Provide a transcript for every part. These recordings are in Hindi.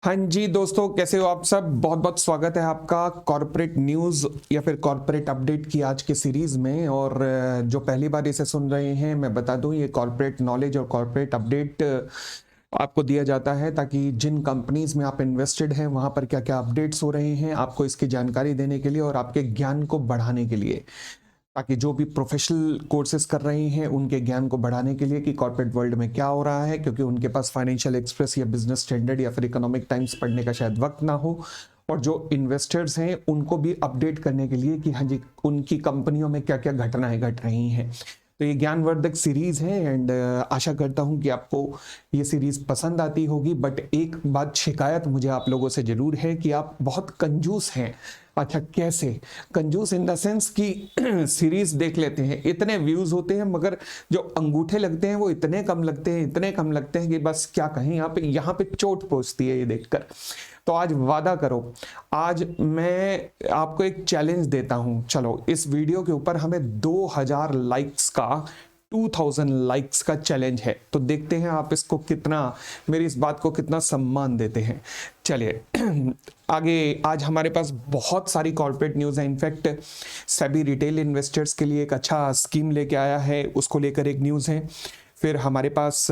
हाँ जी दोस्तों, कैसे हो आप सब। बहुत बहुत स्वागत है आपका कॉर्पोरेट न्यूज़ या फिर कॉर्पोरेट अपडेट की आज के सीरीज में। और जो पहली बार इसे सुन रहे हैं, मैं बता दूं, ये कॉर्पोरेट नॉलेज और कॉर्पोरेट अपडेट आपको दिया जाता है ताकि जिन कंपनीज में आप इन्वेस्टेड हैं वहां पर क्या क्या अपडेट्स हो रहे हैं आपको इसकी जानकारी देने के लिए और आपके ज्ञान को बढ़ाने के लिए, ताकि जो भी प्रोफेशनल कोर्सेज कर रहे हैं उनके ज्ञान को बढ़ाने के लिए कि कॉर्पोरेट वर्ल्ड में क्या हो रहा है, क्योंकि उनके पास फाइनेंशियल एक्सप्रेस या बिजनेस स्टैंडर्ड या फिर इकोनॉमिक टाइम्स पढ़ने का शायद वक्त ना हो। और जो इन्वेस्टर्स हैं उनको भी अपडेट करने के लिए कि हाँ जी, उनकी कंपनियों में क्या क्या घटनाएं घट रही हैं। तो ये ज्ञानवर्धक सीरीज है एंड आशा करता हूँ कि आपको ये सीरीज पसंद आती होगी। बट एक बात शिकायत मुझे आप लोगों से जरूर है कि आप बहुत कंजूस हैं। अच्छा, कैसे कंजूस? इन द सेंस कि सीरीज देख लेते हैं, इतने व्यूज होते हैं, मगर जो अंगूठे लगते हैं वो इतने कम लगते हैं, इतने कम लगते हैं कि बस क्या कहें। यहाँ पे चोट पहुंचती है ये देखकर। तो आज वादा करो, आज मैं आपको एक चैलेंज देता हूं। चलो, इस वीडियो के ऊपर हमें 2000 लाइक्स का 2000 लाइक्स का चैलेंज है। तो देखते हैं आप इसको कितना, मेरी इस बात को कितना सम्मान देते हैं। चलिए आगे। आज हमारे पास बहुत सारी कॉर्पोरेट न्यूज़ है। इनफैक्ट सभी रिटेल इन्वेस्टर्स के लिए एक अच्छा स्कीम लेके आया है, उसको लेकर एक न्यूज़ है। फिर हमारे पास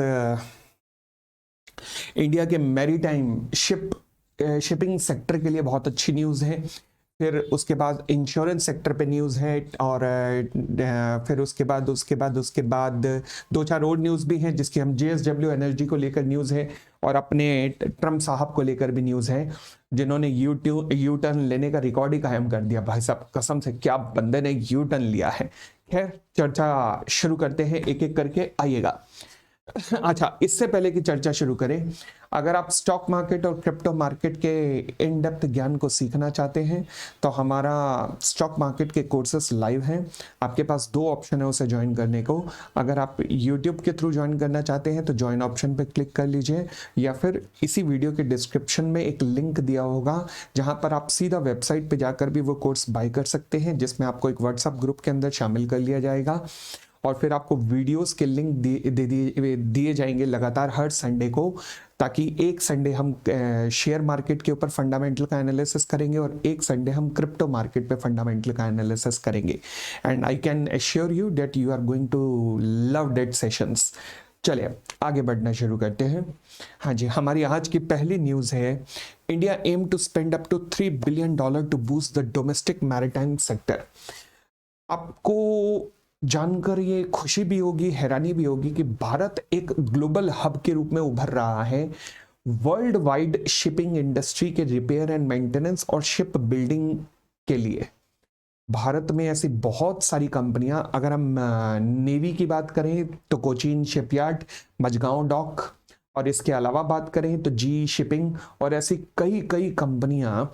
इंडिया के मैरीटाइम शिपिंग सेक्टर के लिए बहुत अच्छी न्यूज़ है। फिर उसके बाद इंश्योरेंस सेक्टर पे न्यूज़ है। और फिर उसके बाद दो चार और न्यूज़ भी हैं जिसकी हम JSW एनर्जी को लेकर न्यूज़ है और अपने ट्रम्प साहब को लेकर भी न्यूज़ है, जिन्होंने यू टर्न लेने का रिकॉर्ड ही कायम कर दिया। भाई साहब, कसम से क्या बंदे ने यू टर्न लिया है। खैर, चर्चा शुरू करते हैं एक एक करके, आइएगा। अच्छा, इससे पहले की चर्चा शुरू करें, अगर आप स्टॉक मार्केट और क्रिप्टो मार्केट के इन डेप्थ ज्ञान को सीखना चाहते हैं तो हमारा स्टॉक मार्केट के कोर्सेस लाइव हैं। आपके पास दो ऑप्शन है उसे ज्वाइन करने को। अगर आप यूट्यूब के थ्रू ज्वाइन करना चाहते हैं तो ज्वाइन ऑप्शन पर क्लिक कर लीजिए, या फिर इसी वीडियो के डिस्क्रिप्शन में एक लिंक दिया होगा जहां पर आप सीधा वेबसाइट पर जाकर भी वो कोर्स बाय कर सकते हैं, जिसमें आपको एक व्हाट्सएप ग्रुप के अंदर शामिल कर लिया जाएगा। और फिर आपको वीडियोस के लिंक दिए जाएंगे लगातार हर संडे को, ताकि एक संडे हम शेयर मार्केट के ऊपर फंडामेंटल का एनालिसिस करेंगे और एक संडे हम क्रिप्टो मार्केट पे फंडामेंटल का एनालिसिस करेंगे। And I can assure you that you are going to love that sessions. चलिए आगे बढ़ना शुरू करते हैं। हाँ जी, हमारी आज की पहली न्यूज़ है, India aim to spend up to $3 billion to boost the domestic maritime sector. आपको जानकर ये खुशी भी होगी, हैरानी भी होगी कि भारत एक ग्लोबल हब के रूप में उभर रहा है वर्ल्ड वाइड शिपिंग इंडस्ट्री के रिपेयर एंड मेंटेनेंस और शिप बिल्डिंग के लिए। भारत में ऐसी बहुत सारी कंपनियां, अगर हम नेवी की बात करें तो कोचीन शिपयार्ड, मझगांव डॉक, और इसके अलावा बात करें तो जी शिपिंग, और ऐसी कई कई कंपनियां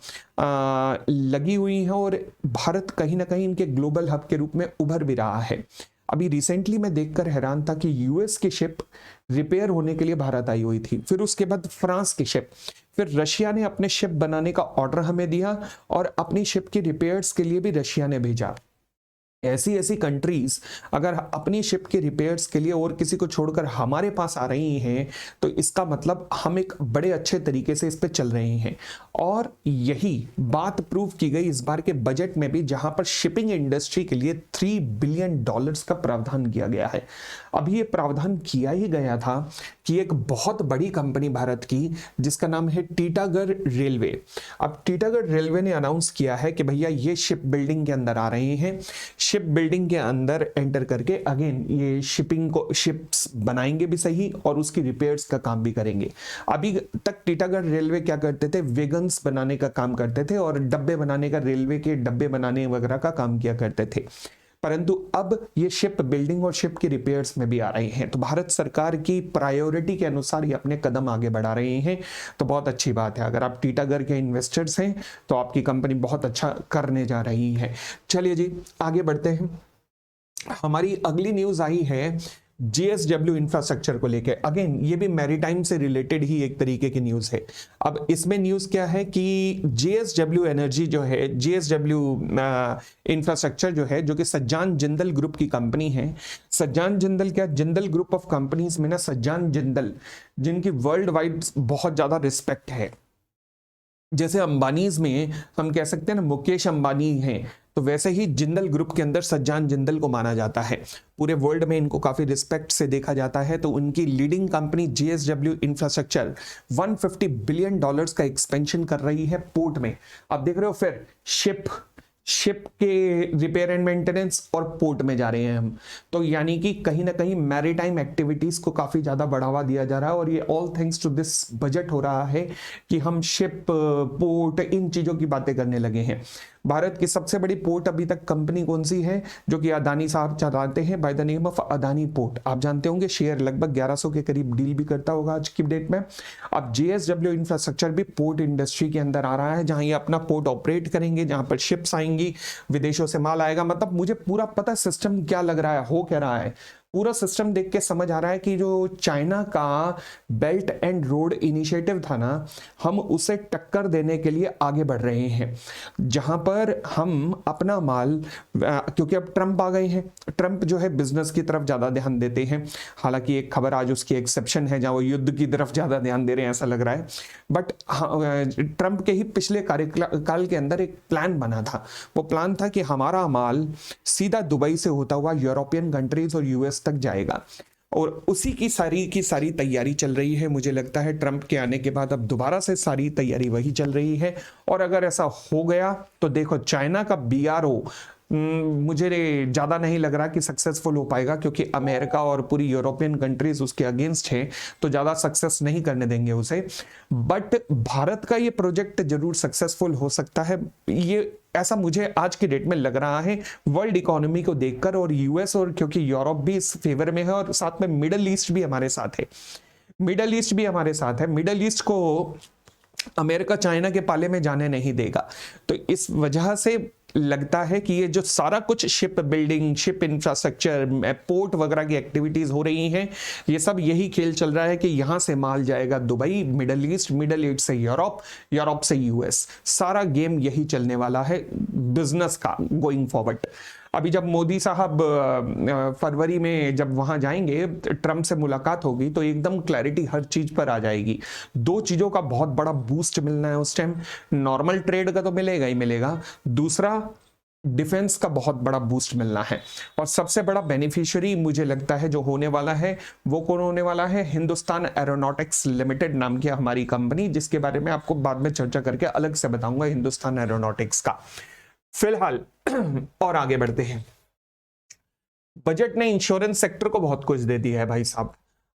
लगी हुई हैं और भारत कहीं ना कहीं इनके ग्लोबल हब के रूप में उभर भी रहा है। अभी रिसेंटली मैं देखकर हैरान था कि यूएस की शिप रिपेयर होने के लिए भारत आई हुई थी, फिर उसके बाद फ्रांस की शिप, फिर रशिया ने अपने शिप बनाने का ऑर्डर हमें दिया और अपनी शिप की रिपेयर्स के लिए भी रशिया ने भेजा। ऐसी ऐसी कंट्रीज अगर अपनी शिप के रिपेयर्स के लिए और किसी को छोड़कर हमारे पास आ रही हैं तो इसका मतलब हम एक बड़े अच्छे तरीके से इस पे चल रहे हैं। और यही बात प्रूव की गई इस बार के बजट में भी, जहां पर शिपिंग इंडस्ट्री के लिए $3 बिलियन का प्रावधान किया गया है। अभी ये प्रावधान किया ही गया था कि एक बहुत बड़ी कंपनी भारत की जिसका नाम है टीटागढ़ रेलवे, अब टीटागढ़ रेलवे ने अनाउंस किया है कि भैया ये शिप बिल्डिंग के अंदर आ रहे हैं। शिप बिल्डिंग के अंदर एंटर करके अगेन ये शिप्स बनाएंगे भी सही और उसकी रिपेयर्स का काम भी करेंगे। अभी तक टीटागढ़ रेलवे क्या करते थे, वेगन्स बनाने का काम करते थे और डब्बे बनाने का, रेलवे के डब्बे बनाने वगैरह का काम किया करते थे, परंतु अब ये शिप बिल्डिंग और शिप की रिपेयर्स में भी आ रहे हैं। तो भारत सरकार की प्रायोरिटी के अनुसार ये अपने कदम आगे बढ़ा रहे हैं, तो बहुत अच्छी बात है। अगर आप टीटागढ़ के इन्वेस्टर्स हैं तो आपकी कंपनी बहुत अच्छा करने जा रही है। चलिए जी, आगे बढ़ते हैं। हमारी अगली न्यूज आई है JSW इंफ्रास्ट्रक्चर को लेके। अगेन ये भी मैरीटाइम से रिलेटेड ही एक तरीके की न्यूज है। अब इसमें न्यूज क्या है कि JSW एनर्जी जो है, JSW इंफ्रास्ट्रक्चर जो है, जो कि सज्जान जिंदल ग्रुप की कंपनी है। सज्जान जिंदल क्या, जिंदल ग्रुप ऑफ कंपनीज में ना सज्जान जिंदल, जिनकी वर्ल्ड वाइड बहुत ज्यादा रिस्पेक्ट है, जैसे अंबानीज में हम कह सकते हैं ना मुकेश अंबानी हैं, तो वैसे ही जिंदल ग्रुप के अंदर सज्जान जिंदल को माना जाता है। पूरे वर्ल्ड में इनको काफी रिस्पेक्ट से देखा जाता है। तो उनकी leading company JSW infrastructure $150 billion का एक्सपेंशन कर रही है पोर्ट में। अब देख रहे हो, फिर शिप के रिपेयर एंड मेंटेनेंस और पोर्ट में जा रहे हैं हम। तो यानी कि कहीं ना कहीं मैरीटाइम एक्टिविटीज को काफी ज्यादा बढ़ावा दिया जा रहा है, और ये all thanks to this budget हो रहा है कि हम शिप, पोर्ट, इन चीजों की बातें करने लगे हैं। भारत की सबसे बड़ी पोर्ट अभी तक कंपनी कौन सी है, जो कि अदानी साहब चलाते हैं, by the name of Adani port. आप जानते होंगे शेयर लगभग 1100 के करीब डील भी करता होगा आज की डेट में। अब जेएसडब्ल्यू इंफ्रास्ट्रक्चर भी पोर्ट इंडस्ट्री के अंदर आ रहा है, जहां ये अपना पोर्ट ऑपरेट करेंगे, जहां पर शिप्स आएंगी, विदेशों से माल आएगा। मतलब मुझे पूरा पता सिस्टम क्या लग रहा है, हो क्या रहा है, पूरा सिस्टम देख के समझ आ रहा है कि जो चाइना का बेल्ट एंड रोड इनिशिएटिव था ना, हम उसे टक्कर देने के लिए आगे बढ़ रहे हैं। जहां पर हम अपना माल, क्योंकि अब ट्रंप आ गए हैं, ट्रंप जो है बिजनेस की तरफ ज्यादा ध्यान देते हैं। हालांकि एक खबर आज उसकी एक्सेप्शन है, जहां वो युद्ध की तरफ ज्यादा ध्यान दे रहे हैं ऐसा लग रहा है। बट ट्रंप के ही पिछले कार्यकाल के अंदर एक प्लान बना था। वो प्लान था कि हमारा माल सीधा दुबई से होता हुआ यूरोपियन कंट्रीज और यूएस तक जाएगा, और उसी की सारी तैयारी चल रही है। मुझे लगता है ट्रंप के आने के बाद अब दोबारा से सारी तैयारी वही चल रही है। और अगर ऐसा हो गया तो देखो, चाइना का बीआरओ मुझे ज्यादा नहीं लग रहा कि सक्सेसफुल हो पाएगा, क्योंकि अमेरिका और पूरी यूरोपियन कंट्रीज उसके अगेंस्ट है, तो ज्यादा सक्सेस नहीं करने देंगे उसे। बट भारत का ये प्रोजेक्ट जरूर सक्सेसफुल हो सकता है, ये ऐसा मुझे आज की डेट में लग रहा है वर्ल्ड इकोनॉमी को देखकर, और यूएस, और क्योंकि यूरोप भी इस फेवर में है, और साथ में मिडल ईस्ट भी हमारे साथ है। मिडल ईस्ट को अमेरिका चाइना के पाले में जाने नहीं देगा। तो इस वजह से लगता है कि ये जो सारा कुछ ship building, ship infrastructure, port वगैरह की एक्टिविटीज हो रही हैं, ये सब यही खेल चल रहा है कि यहां से माल जाएगा दुबई, मिडल ईस्ट से यूरोप, यूरोप से यूएस। सारा गेम यही चलने वाला है बिजनेस का गोइंग फॉरवर्ड। अभी जब मोदी साहब फरवरी में जब वहां जाएंगे, ट्रंप से मुलाकात होगी, तो एकदम क्लैरिटी हर चीज पर आ जाएगी। दो चीजों का बहुत बड़ा बूस्ट मिलना है उस टाइम। नॉर्मल ट्रेड का तो मिलेगा ही मिलेगा, दूसरा डिफेंस का बहुत बड़ा बूस्ट मिलना है। और सबसे बड़ा बेनिफिशियरी मुझे लगता है जो होने वाला है, वो कौन होने वाला है? हिंदुस्तान एरोनॉटिक्स लिमिटेड नाम की हमारी कंपनी, जिसके बारे में आपको बाद में चर्चा करके अलग से बताऊंगा, हिंदुस्तान एरोनॉटिक्स का। फिलहाल और आगे बढ़ते हैं। बजट ने इंश्योरेंस सेक्टर को बहुत कुछ दे दिया है भाई साहब।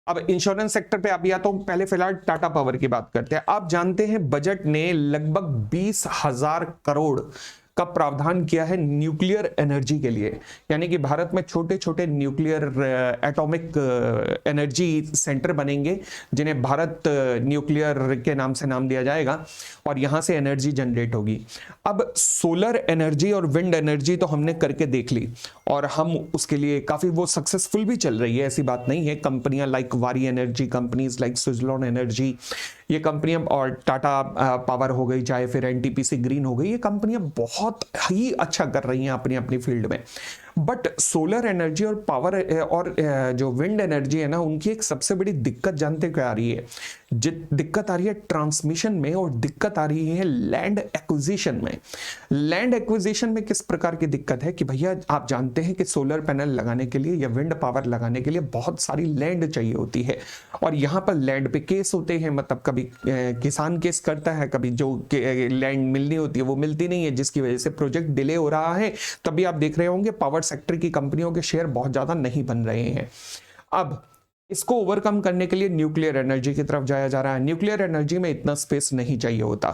अब इंश्योरेंस सेक्टर पे आप, या तो पहले फिलहाल टाटा पावर की बात करते हैं। आप जानते हैं बजट ने लगभग 20,000 करोड़ का प्रावधान किया है न्यूक्लियर एनर्जी के लिए। यानी कि भारत में छोटे छोटे न्यूक्लियर एटॉमिक एनर्जी सेंटर बनेंगे, जिन्हें भारत न्यूक्लियर के नाम से नाम दिया जाएगा, और यहां से एनर्जी जनरेट होगी। अब सोलर एनर्जी और विंड एनर्जी तो हमने करके देख ली, और हम उसके लिए काफी वो सक्सेसफुल भी चल रही है, ऐसी बात नहीं है। कंपनियां लाइक वारी energy, companies like Switzerland energy, ये कंपनियां, और टाटा पावर हो गई, चाहे फिर एनटीपीसी ग्रीन हो गई, ये कंपनियां बहुत ही अच्छा कर रही हैं अपनी अपनी फील्ड में। बट सोलर एनर्जी और पावर और जो विंड एनर्जी है ना, उनकी एक सबसे बड़ी दिक्कत जानते क्या आ रही है? दिक्कत आ रही है ट्रांसमिशन में, और दिक्कत आ रही है लैंड एक्विजिशन में। लैंड एक्विजिशन में किस प्रकार की दिक्कत है कि भैया, आप जानते हैं कि सोलर पैनल लगाने के लिए या विंड पावर लगाने के लिए बहुत सारी लैंड चाहिए होती है, और यहां पर लैंड पे केस होते हैं। मतलब कभी किसान केस करता है, कभी जो लैंड मिलनी होती है वो मिलती नहीं है, जिसकी वजह से प्रोजेक्ट डिले हो रहा है। तभी आप देख रहे होंगे पावर सेक्टर की कंपनियों के शेयर बहुत ज्यादा नहीं बन रहे हैं। अब इसको ओवरकम करने के लिए न्यूक्लियर एनर्जी की तरफ जाया जा रहा है। न्यूक्लियर एनर्जी में इतना स्पेस नहीं चाहिए होता,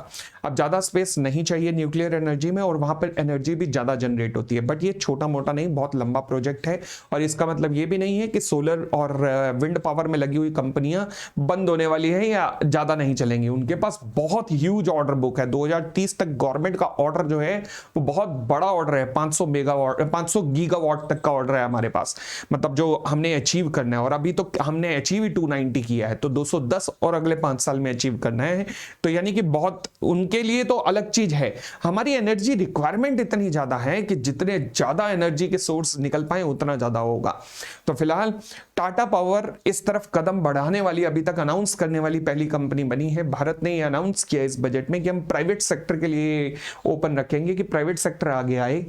अब ज्यादा स्पेस नहीं चाहिए न्यूक्लियर एनर्जी में, और वहां पर एनर्जी भी ज्यादा जनरेट होती है। बट ये छोटा मोटा नहीं, बहुत लंबा प्रोजेक्ट है, और इसका मतलब ये भी नहीं है कि सोलर और विंड पावर में लगी हुई कंपनियां बंद होने वाली है या ज्यादा नहीं चलेंगी। उनके पास बहुत ह्यूज ऑर्डर बुक है। 2030 तक गवर्नमेंट का ऑर्डर जो है वो बहुत बड़ा ऑर्डर है, 500 गीगावाट तक का ऑर्डर है हमारे पास, मतलब जो हमने अचीव करना है। और अभी तो हमने अचीव ही 290 किया है, तो 210 और अगले 5 साल में अचीव करना है। तो यानी कि बहुत उनके लिए तो अलग चीज है। हमारी एनर्जी रिक्वायरमेंट इतनी ज्यादा है कि जितने ज्यादा एनर्जी के सोर्स निकल पाए उतना ज्यादा होगा। तो फिलहाल टाटा पावर इस तरफ कदम बढ़ाने वाली, अभी तक अनाउंस करने वाली पहली कंपनी बनी है। भारत ने ये अनाउंस किया इस बजट में कि हम प्राइवेट सेक्टर के लिए ओपन रखेंगे, कि प्राइवेट सेक्टर आगे आए।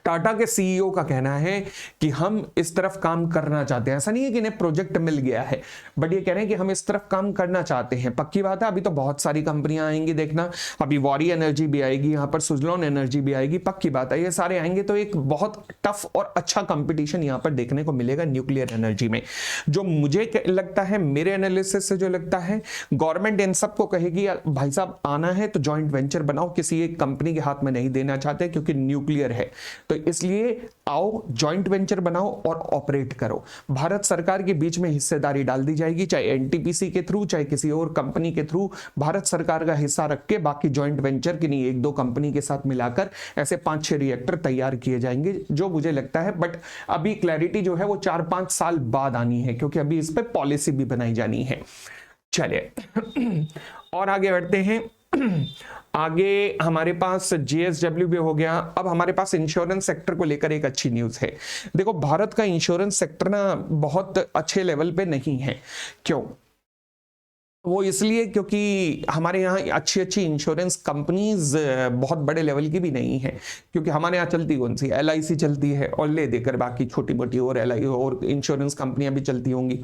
टाटा के सीईओ का कहना है कि हम इस तरफ काम करना चाहते हैं। ऐसा नहीं है कि इन्हें प्रोजेक्ट मिल गया है, बट ये कह रहे हैं कि हम इस तरफ काम करना चाहते हैं। पक्की बात है, अभी तो बहुत सारी कंपनियां आएंगी, देखना अभी वॉरी एनर्जी भी आएगी, यहाँ पर सुजलॉन एनर्जी भी आएगी, पक्की बात है ये सारे आएंगे। तो एक बहुत टफ और अच्छा कंपटीशन यहाँ पर देखने को मिलेगा न्यूक्लियर एनर्जी में। जो मुझे लगता है, मेरे एनालिसिस से जो लगता है, गवर्नमेंट इन सबको कहेगी भाई साहब आना है तो ज्वाइंट वेंचर बनाओ, किसी एक कंपनी के हाथ में नहीं देना चाहते क्योंकि न्यूक्लियर है। तो इसलिए आओ जॉइंट वेंचर बनाओ और ऑपरेट करो। भारत सरकार के बीच में हिस्सेदारी डाल दी जाएगी, चाहे एनटीपीसी के थ्रू चाहे किसी और कंपनी के थ्रू। भारत सरकार का हिस्सा रख के बाकी जॉइंट वेंचर की नहीं, 1-2 कंपनी के साथ मिलाकर ऐसे 5-6 रिएक्टर तैयार किए जाएंगे, जो मुझे लगता है। बट अभी क्लैरिटी जो है वो 4-5 साल बाद आनी है, क्योंकि अभी इस पर पॉलिसी भी बनाई जानी है। चलिए और आगे बढ़ते हैं। आगे हमारे पास जेएसडब्ल्यू भी हो गया। अब हमारे पास इंश्योरेंस सेक्टर को लेकर एक अच्छी न्यूज़ है। देखो, भारत का इंश्योरेंस सेक्टर ना बहुत अच्छे लेवल पे नहीं है। क्यों? वो इसलिए क्योंकि हमारे यहाँ अच्छी अच्छी इंश्योरेंस कंपनीज बहुत बड़े लेवल की भी नहीं है। क्योंकि हमारे यहाँ चलती कौन सी, एलआईसी चलती है, और ले देकर बाकी छोटी मोटी और एलआई और इंश्योरेंस कंपनियां भी चलती होंगी।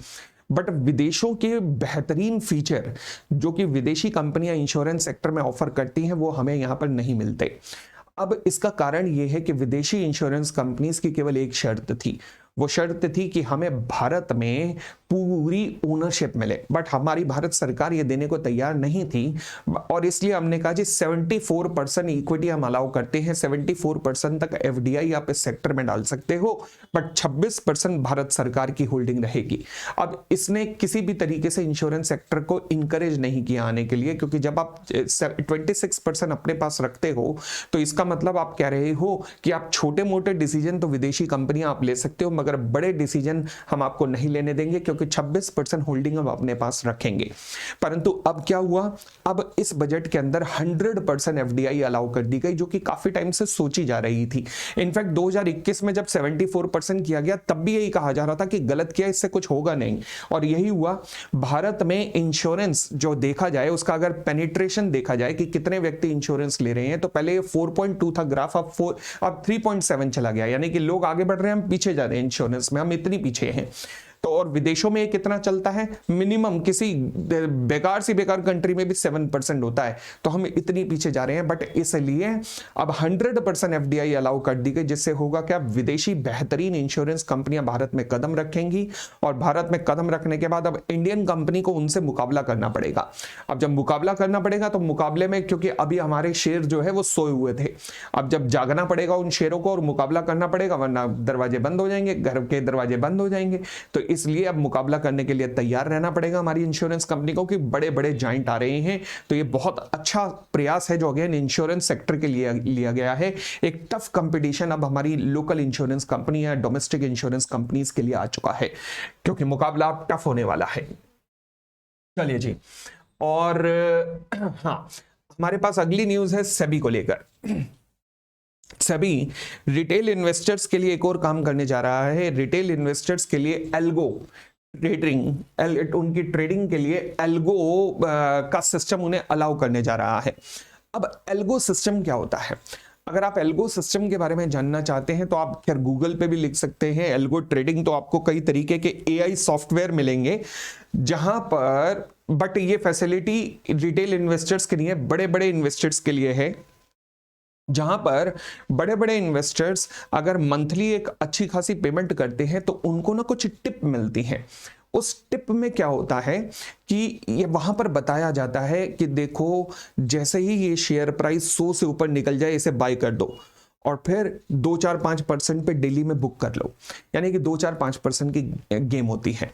बट विदेशों के बेहतरीन फीचर जो कि विदेशी कंपनियां इंश्योरेंस सेक्टर में ऑफर करती हैं, वो हमें यहाँ पर नहीं मिलते। अब इसका कारण ये है कि विदेशी इंश्योरेंस कंपनीज की केवल एक शर्त थी, वो शर्त थी कि हमें भारत में पूरी ओनरशिप मिले। बट हमारी भारत सरकार ये देने को तैयार नहीं थी, और इसलिए हमने कहा जी 74% इक्विटी हम अलाउ करते हैं, 74% तक एफडीआई आप इस सेक्टर में डाल सकते हो, बट 26% भारत सरकार की होल्डिंग रहेगी। अब इसने किसी भी तरीके से इंश्योरेंस सेक्टर को इंकरेज नहीं किया आने के लिए, क्योंकि जब आप 26% अपने पास रखते हो तो इसका मतलब आप कह रहे हो कि आप छोटे मोटे डिसीजन तो विदेशी कंपनियां आप ले सकते हो, मगर बड़े डिसीजन हम आपको नहीं लेने देंगे, क्योंकि 26% होल्डिंग हम अपने पास रखेंगे। परंतु अब क्या हुआ, अब इस बजट के अंदर 100% एफडीआई अलाउ कर दी गई, जो कि काफी टाइम से सोची जा रही थी। इनफैक्ट 2021 में जब 74% किया गया, तब भी यही कहा जा रहा था कि गलत किया, इससे कुछ होगा नहीं, और यही हुआ। भारत में इंश्योरेंस जो देखा जाए, उसका अगर पेनिट्रेशन देखा जाए कि कितने व्यक्ति इंश्योरेंस ले रहे हैं, तो पहले 4.2 था ग्राफ, अब 3.7 चला गया। यानी कि लोग आगे बढ़ रहे हैं, हम पीछे जा रहे हैं इंश्योरेंस में, हम इतनी पीछे हैं। तो और विदेशों में कितना चलता है, मिनिमम किसी बेकार सी बेकार कंट्री में भी 7% होता है, तो हम इतनी पीछे जा रहे हैं। बट इसलिए अब 100% एफडीआई अलाउ कर दी गई, जिससे होगा क्या, विदेशी बेहतरीन इंश्योरेंस कंपनियां भारत में कदम रखेंगी, और भारत में कदम रखने के बाद अब इंडियन कंपनी को उनसे मुकाबला करना पड़ेगा। अब जब मुकाबला करना पड़ेगा तो मुकाबले में, क्योंकि अभी हमारे शेयर जो है वो सोए हुए थे, अब जब जागना पड़ेगा उन शेयरों को और मुकाबला करना पड़ेगा, वरना दरवाजे बंद हो जाएंगे, घर के दरवाजे बंद हो जाएंगे। तो इसलिए अब मुकाबला करने के लिए तैयार रहना पड़ेगा हमारी इंश्योरेंस कंपनी को, कि बड़े बड़े जाइंट आ रहे हैं। तो ये बहुत अच्छा प्रयास है जो अगेन इंश्योरेंस सेक्टर के लिए लिया गया है। एक टफ कंपटीशन अब हमारी लोकल इंश्योरेंस कंपनी या डोमेस्टिक इंश्योरेंस कंपनीज के लिए आ चुका है, क्योंकि मुकाबला अब टफ होने वाला है। चलिए जी, और हाँ, हमारे पास अगली न्यूज है सेबी को लेकर। सेबी रिटेल इन्वेस्टर्स के लिए एक और काम करने जा रहा है। रिटेल इन्वेस्टर्स के लिए एल्गो ट्रेडिंग, उनकी ट्रेडिंग के लिए एल्गो का सिस्टम उन्हें अलाउ करने जा रहा है। अब एल्गो सिस्टम क्या होता है? अगर आप एल्गो सिस्टम के बारे में जानना चाहते हैं तो आप खैर गूगल पे भी लिख सकते हैं एल्गो ट्रेडिंग, तो आपको कई तरीके के एआई सॉफ्टवेयर मिलेंगे जहां पर, बट ये फैसिलिटी रिटेल इन्वेस्टर्स के लिए, बड़े बड़े इन्वेस्टर्स के लिए है, जहां पर बड़े बड़े इन्वेस्टर्स अगर मंथली एक अच्छी खासी पेमेंट करते हैं तो उनको ना कुछ टिप मिलती है। उस टिप में क्या होता है कि ये वहां पर बताया जाता है कि देखो, जैसे ही ये शेयर प्राइस 100 से ऊपर निकल जाए, इसे बाय कर दो, और फिर 2-4-5% पे डेली में बुक कर लो। यानी कि 2-4-5% की गेम होती है।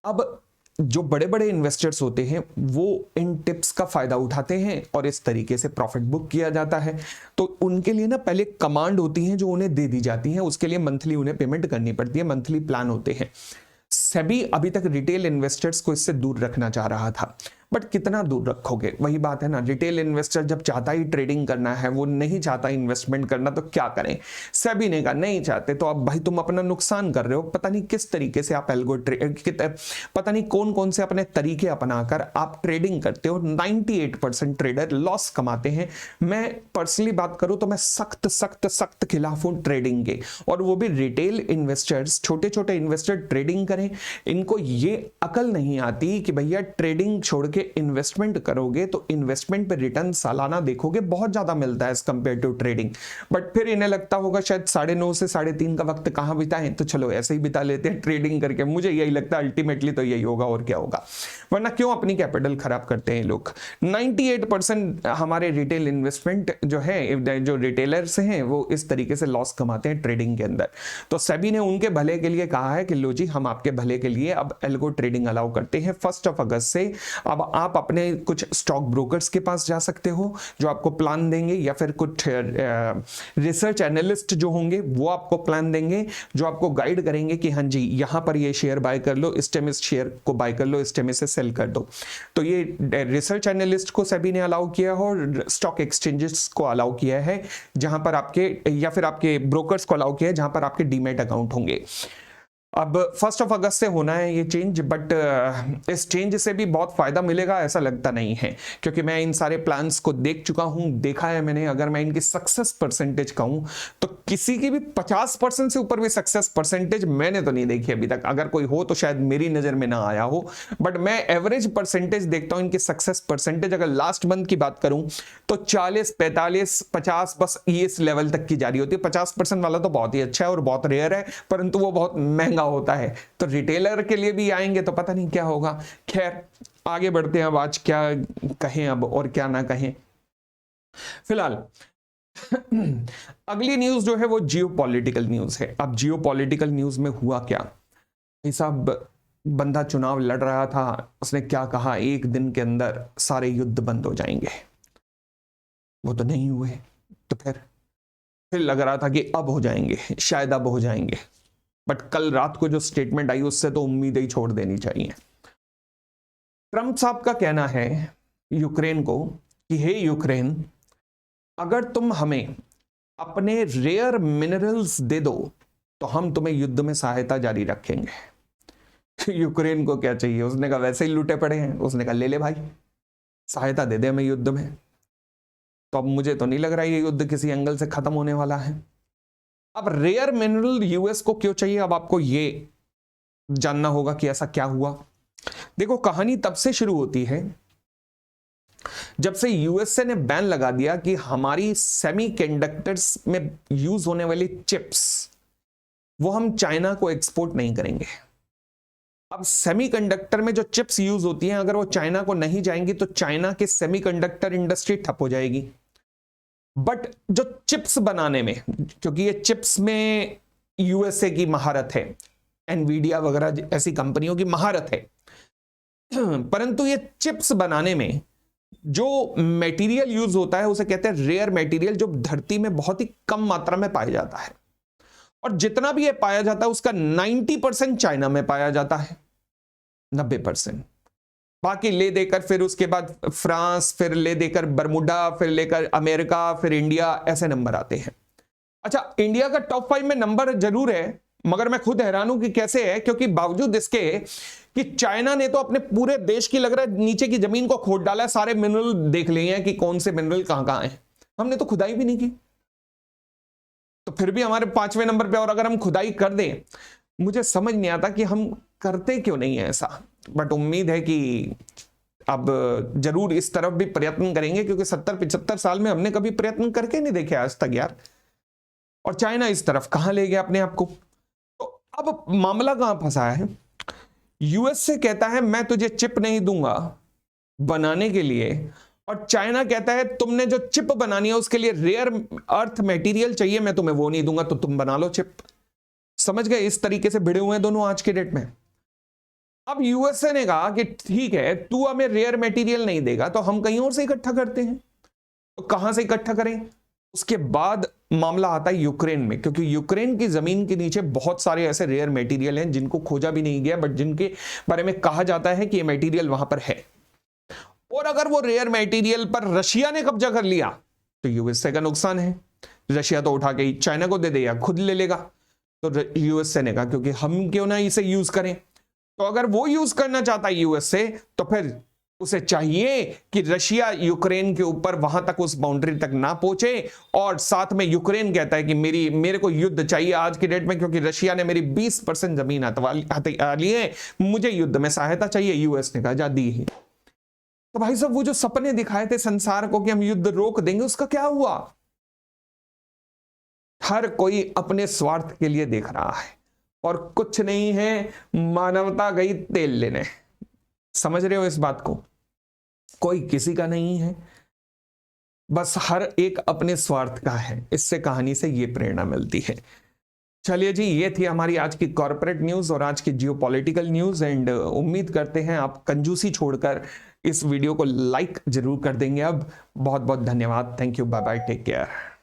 अब जो बड़े बड़े इन्वेस्टर्स होते हैं वो इन टिप्स का फायदा उठाते हैं और इस तरीके से प्रॉफिट बुक किया जाता है। तो उनके लिए ना पहले कमांड होती है जो उन्हें दे दी जाती है, उसके लिए मंथली उन्हें पेमेंट करनी पड़ती है, मंथली प्लान होते हैं। सेबी अभी तक रिटेल इन्वेस्टर्स को इससे दूर रखना चाह रहा था, बट कितना दूर रखोगे, वही बात है ना। रिटेल इन्वेस्टर जब चाहता ही ट्रेडिंग करना है, वो नहीं चाहता इन्वेस्टमेंट करना, तो क्या करें। सेबी ने कहा नहीं चाहते तो अब भाई तुम अपना नुकसान कर रहे हो। पता नहीं किस तरीके से आप पता नहीं कौन कौन से अपने तरीके अपनाकर आप ट्रेडिंग करते हो। 98% ट्रेडर लॉस कमाते हैं। मैं पर्सनली बात करूं तो मैं सख्त सख्त सख्त खिलाफ हूं ट्रेडिंग के, और वो भी रिटेल इन्वेस्टर्स, छोटे छोटे इन्वेस्टर ट्रेडिंग करें। इनको ये अकल नहीं आती कि भैया ट्रेडिंग छोड़ के इन्वेस्टमेंट करोगे तो इन्वेस्टमेंट पे रिटर्न सालाना देखोगे बहुत ज्यादा मिलता है as compared to trading. But फिर इन्हें लगता होगा शायद 9:30 से 3:30 का वक्त कहां बिताएं, तो चलो ऐसे ही बिता लेते हैं ट्रेडिंग करके। मुझे यही लगता है अल्टीमेटली तो यही होगा, और क्या होगा। वरना क्यों अपनी कैपिटल खराब करते हैं लोग। 98% हमारे रिटेल इन्वेस्टमेंट जो है, जो रिटेलर्स हैं, वो इस तरीके से लॉस कमाते हैं ट्रेडिंग के अंदर। तो सेबी ने उनके भले के लिए कहा है कि लो जी, हम आपके भले के लिए अब एल्गो ट्रेडिंग अलाउ करते हैं 1 अगस्त से। अब आप अपने कुछ स्टॉक ब्रोकर्स के पास जा सकते हो जो आपको प्लान देंगे, या फिर कुछ रिसर्च एनालिस्ट जो होंगे वो आपको प्लान देंगे, जो आपको गाइड करेंगे कि हाँ जी यहां पर ये शेयर बाय कर लो, इस टाइम इस शेयर को बाय कर लो, इस टाइम इसे सेल कर दो। तो ये रिसर्च एनालिस्ट को सेबी ने अलाउ किया है, और स्टॉक एक्सचेंजेस को अलाउ किया है, जहां पर आपके, या फिर आपके ब्रोकर्स को अलाउ किया है जहां पर आपके डीमैट अकाउंट होंगे। अब 1 अगस्त से होना है ये चेंज, बट इस चेंज से भी बहुत फायदा मिलेगा ऐसा लगता नहीं है, क्योंकि मैं इन सारे प्लान्स को देख चुका हूं, देखा है मैंने। अगर मैं इनकी सक्सेस परसेंटेज कहूं तो किसी की भी 50% से ऊपर भी सक्सेस परसेंटेज मैंने तो नहीं देखी अभी तक। अगर कोई हो तो शायद मेरी नजर में ना आया हो, बट मैं एवरेज परसेंटेज देखता हूं इनकी सक्सेस परसेंटेज। अगर लास्ट मंथ की बात करूं तो 40, 45, 50 बस इस लेवल तक की जारी होती है। 50% वाला तो बहुत ही अच्छा है और बहुत रेयर है, परंतु वो बहुत महंगा होता है। तो रिटेलर के लिए भी आएंगे तो पता नहीं क्या होगा। खैर आगे बढ़ते हैं, अब आज क्या कहें अब और क्या ना कहें। फिलहाल अगली न्यूज जो है वो जियोपॉलिटिकल न्यूज है। अब जियोपॉलिटिकल न्यूज में हुआ क्या, साहब बंदा चुनाव लड़ रहा था, उसने क्या कहा, 1 दिन के अंदर सारे युद्ध बंद हो जाएंगे। वो तो नहीं हुए। तो फिर लग रहा था कि अब हो जाएंगे, शायद अब हो जाएंगे, बट कल रात को जो स्टेटमेंट आई उससे तो उम्मीद ही छोड़ देनी चाहिए। ट्रंप साहब का कहना है यूक्रेन को कि हे यूक्रेन, अगर तुम हमें अपने रेयर मिनरल्स दे दो तो हम तुम्हें युद्ध में सहायता जारी रखेंगे। यूक्रेन को क्या चाहिए, उसने कहा वैसे ही लूटे पड़े हैं, उसने कहा ले ले भाई, सहायता दे दे हमें युद्ध में। तो अब मुझे तो नहीं लग रहा ये युद्ध किसी एंगल से खत्म होने वाला है। अब रेयर मिनरल यूएस को क्यों चाहिए, अब आपको ये जानना होगा कि ऐसा क्या हुआ। देखो कहानी तब से शुरू होती है जब से यूएसए ने बैन लगा दिया कि हमारी सेमीकंडक्टर्स में यूज होने वाली चिप्स वो हम चाइना को एक्सपोर्ट नहीं करेंगे। अब सेमीकंडक्टर में जो चिप्स यूज होती हैं, अगर वो चाइना को नहीं जाएंगी तो चाइना की सेमीकंडक्टर इंडस्ट्री ठप हो जाएगी। बट जो चिप्स बनाने में, क्योंकि ये चिप्स में यूएसए की महारत है, एनवीडिया वगैरह ऐसी कंपनियों की महारत है, परंतु ये चिप्स बनाने में जो मटेरियल यूज होता है उसे कहते हैं रेयर मटेरियल, जो धरती में बहुत ही कम मात्रा में पाया जाता है। और जितना भी ये पाया जाता है उसका 90% चाइना में पाया जाता है, 90%। बाकी ले देकर फिर उसके बाद फ्रांस, फिर ले देकर बरमुडा, फिर लेकर अमेरिका, फिर इंडिया, ऐसे नंबर आते हैं। अच्छा, इंडिया का टॉप 5 में नंबर जरूर है, मगर मैं खुद हैरान हूं कि कैसे है, क्योंकि बावजूद इसके कि चाइना ने तो अपने पूरे देश की लग रहा है नीचे की जमीन को खोद डाला है, सारे मिनरल देख लिए हैं कि कौन से मिनरल कहां कहां हैं। हमने तो खुदाई भी नहीं की, तो फिर भी हमारे 5वें नंबर पे। और अगर हम खुदाई कर दें, मुझे समझ नहीं आता कि हम करते क्यों नहीं है ऐसा। बट उम्मीद है कि अब जरूर इस तरफ भी प्रयत्न करेंगे, क्योंकि 70-75 साल में हमने कभी प्रयत्न करके नहीं देखे आज तक यार। और चाइना इस तरफ कहां ले गया अपने आप को। तो अब मामला कहां फंसा है, यूएस से कहता है मैं तुझे चिप नहीं दूंगा बनाने के लिए, और चाइना कहता है तुमने जो चिप बनानी है उसके लिए रेयर अर्थ मटेरियल चाहिए, मैं तुम्हें वो नहीं दूंगा, तो तुम बना लो चिप। समझ गए, इस तरीके से भिड़े हुए हैं दोनों आज के डेट में। अब यूएसए ने कहा कि ठीक है, तू हमें रेयर मटेरियल नहीं देगा तो हम कहीं और से इकट्ठा करते हैं। तो कहां से इकट्ठा करें, उसके बाद मामला आता है यूक्रेन में, क्योंकि यूक्रेन की जमीन के नीचे बहुत सारे ऐसे रेयर मटेरियल हैं जिनको खोजा भी नहीं गया, बट जिनके बारे में कहा जाता है कि ये मटेरियल वहां पर है। और अगर वो रेयर मटेरियल पर रशिया ने कब्जा कर लिया तो यूएसए का नुकसान है। रशिया तो उठा के चाइना को दे दे या खुद ले लेगा। तो यूएसए ने कहा क्योंकि हम क्यों ना इसे यूज करें। तो अगर वो यूज करना चाहता है यूएसए, तो फिर उसे चाहिए कि रशिया यूक्रेन के ऊपर वहां तक, उस बाउंड्री तक ना पहुंचे। और साथ में यूक्रेन कहता है कि मेरे को युद्ध चाहिए आज की डेट में, क्योंकि रशिया ने मेरी 20% जमीन हथिया ली है, मुझे युद्ध में सहायता चाहिए। यूएस ने कहा जा दी है। तो भाई साहब वो जो सपने दिखाए थे संसार को कि हम युद्ध रोक देंगे, उसका क्या हुआ? हर कोई अपने स्वार्थ के लिए देख रहा है और कुछ नहीं है, मानवता गई तेल लेने। समझ रहे हो इस बात को? कोई किसी का नहीं है, बस हर एक अपने स्वार्थ का है। इससे कहानी से ये प्रेरणा मिलती है। चलिए जी, ये थी हमारी आज की कॉर्पोरेट न्यूज और आज की जियोपॉलिटिकल न्यूज। एंड उम्मीद करते हैं आप कंजूसी छोड़कर इस वीडियो को लाइक जरूर कर देंगे। अब बहुत बहुत धन्यवाद। Thank you, bye bye, take care.